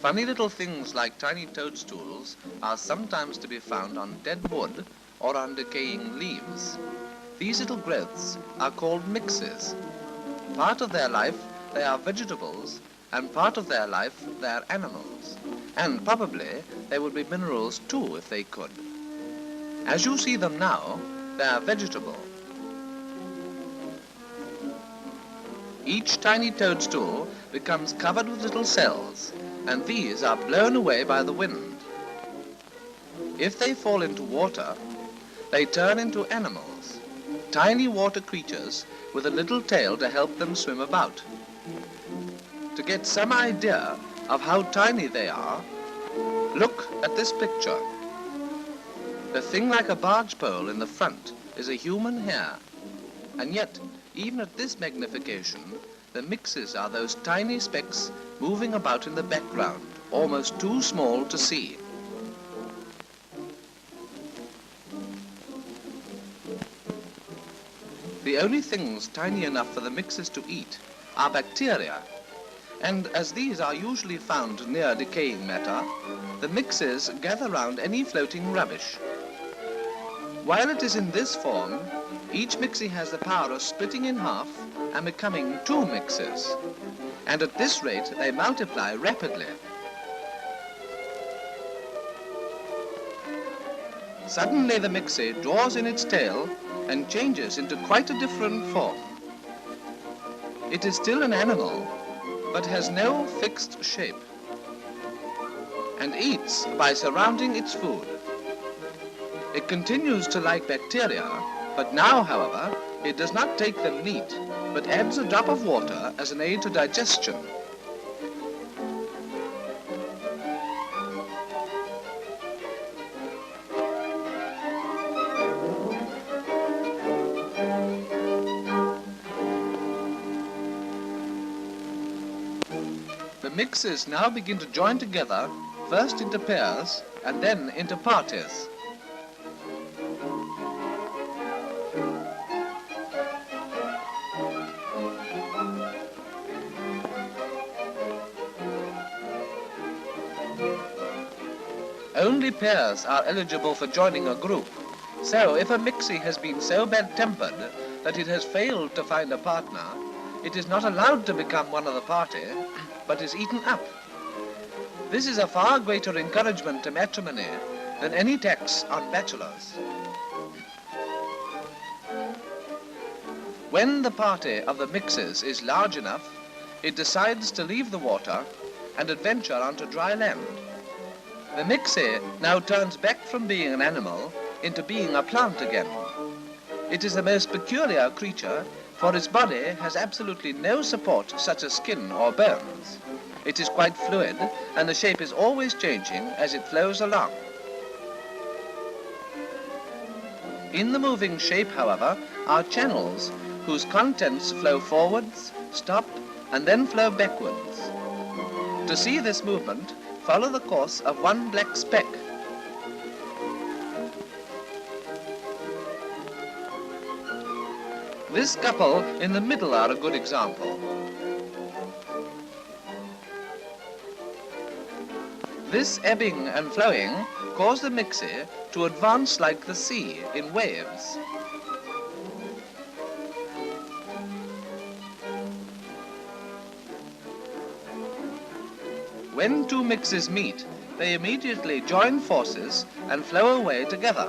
Funny little things like tiny toadstools are sometimes to be found on dead wood or on decaying leaves. These little growths are called myxes. Part of their life they are vegetables, and part of their life they are animals. And probably they would be minerals too if they could. As you see them now, they are vegetable. Each tiny toadstool becomes covered with little cells, and these are blown away by the wind. If they fall into water, they turn into animals, tiny water creatures with a little tail to help them swim about. To get some idea of how tiny they are, look at this picture. The thing like a barge pole in the front is a human hair, and yet, even at this magnification, the myxes are those tiny specks moving about in the background, almost too small to see. The only things tiny enough for the myxes to eat are bacteria, and as these are usually found near decaying matter, the myxes gather round any floating rubbish. While it is in this form, each myxie has the power of splitting in half and becoming two myxes, and at this rate they multiply rapidly. Suddenly the myxie draws in its tail and changes into quite a different form. It is still an animal, but has no fixed shape, and eats by surrounding its food. It continues to like bacteria, but now, however, it does not take them neat, but adds a drop of water as an aid to digestion. The myxes now begin to join together, first into pairs and then into parties. Only pairs are eligible for joining a group, so if a myxie has been so bad-tempered that it has failed to find a partner, it is not allowed to become one of the party, but is eaten up. This is a far greater encouragement to matrimony than any tax on bachelors. When the party of the myxes is large enough, it decides to leave the water and adventure onto dry land. The myxie now turns back from being an animal into being a plant again. It is the most peculiar creature, for its body has absolutely no support such as skin or bones. It is quite fluid, and the shape is always changing as it flows along. In the moving shape, however, are channels whose contents flow forwards, stop, and then flow backwards. To see this movement, follow the course of one black speck. This couple in the middle are a good example. This ebbing and flowing cause the myxie to advance like the sea in waves. When two myxes meet, they immediately join forces and flow away together.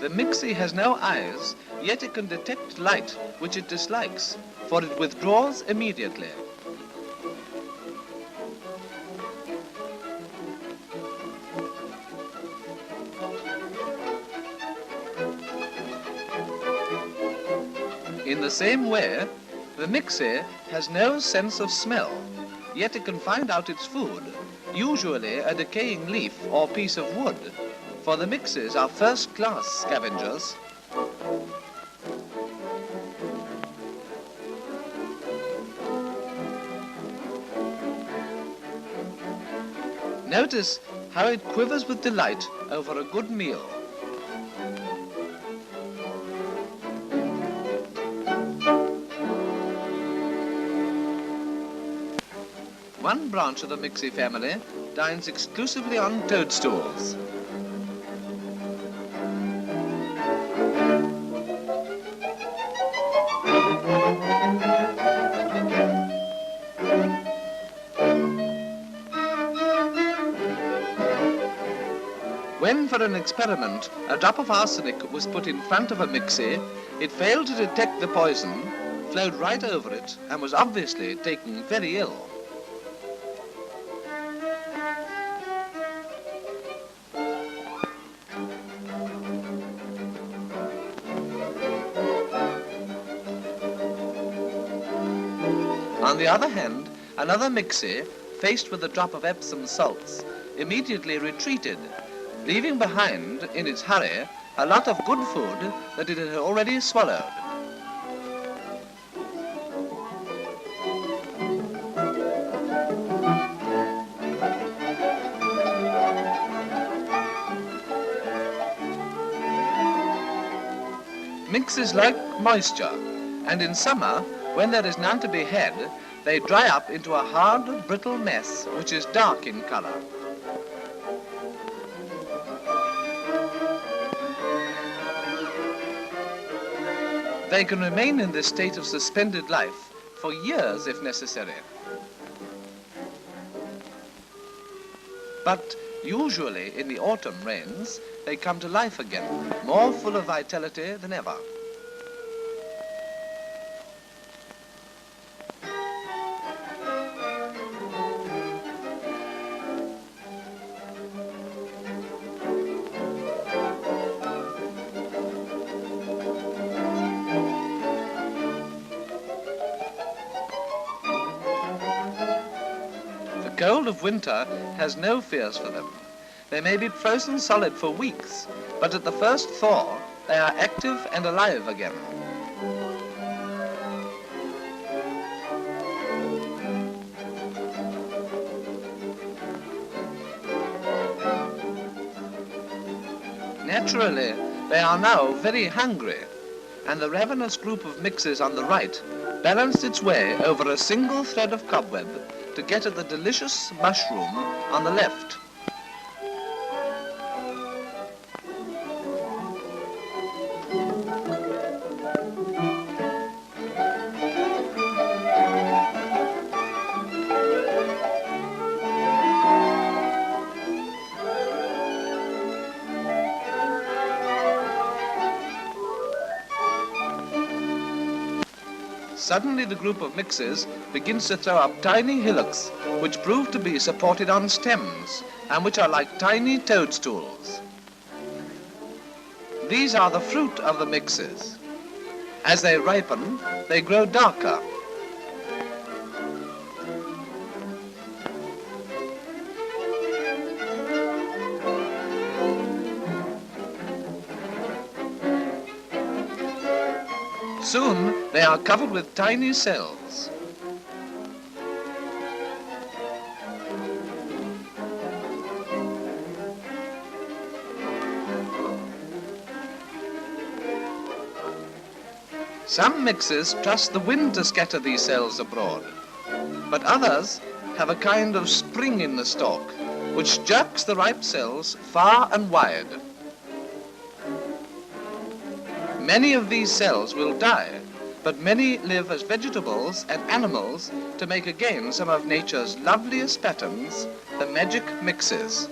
The myxie has no eyes, yet it can detect light which it dislikes, for it withdraws immediately. In the same way, the Myxie has no sense of smell, yet it can find out its food, usually a decaying leaf or piece of wood, for the Myxies are first-class scavengers. Notice how it quivers with delight over a good meal. One branch of the Myxie family dines exclusively on toadstools. When, for an experiment, a drop of arsenic was put in front of a Myxie, it failed to detect the poison, flowed right over it, and was obviously taken very ill. On the other hand, another Myxie, faced with a drop of Epsom salts, immediately retreated, leaving behind, in its hurry, a lot of good food that it had already swallowed. Myxies like moisture, and in summer, when there is none to be had, they dry up into a hard, brittle mess, which is dark in color. They can remain in this state of suspended life for years if necessary. But usually in the autumn rains, they come to life again, more full of vitality than ever. The cold of winter has no fears for them. They may be frozen solid for weeks, but at the first thaw, they are active and alive again. Naturally, they are now very hungry, and the ravenous group of Myxies on the right balanced its way over a single thread of cobweb to get at the delicious mushroom on the left. Suddenly the group of Myxies begins to throw up tiny hillocks, which prove to be supported on stems, and which are like tiny toadstools. These are the fruit of the Myxies. As they ripen, they grow darker. Soon, they are covered with tiny cells. Some Myxies trust the wind to scatter these cells abroad, but others have a kind of spring in the stalk, which jerks the ripe cells far and wide. Many of these cells will die, but many live as vegetables and animals to make again some of nature's loveliest patterns, the magic Myxies.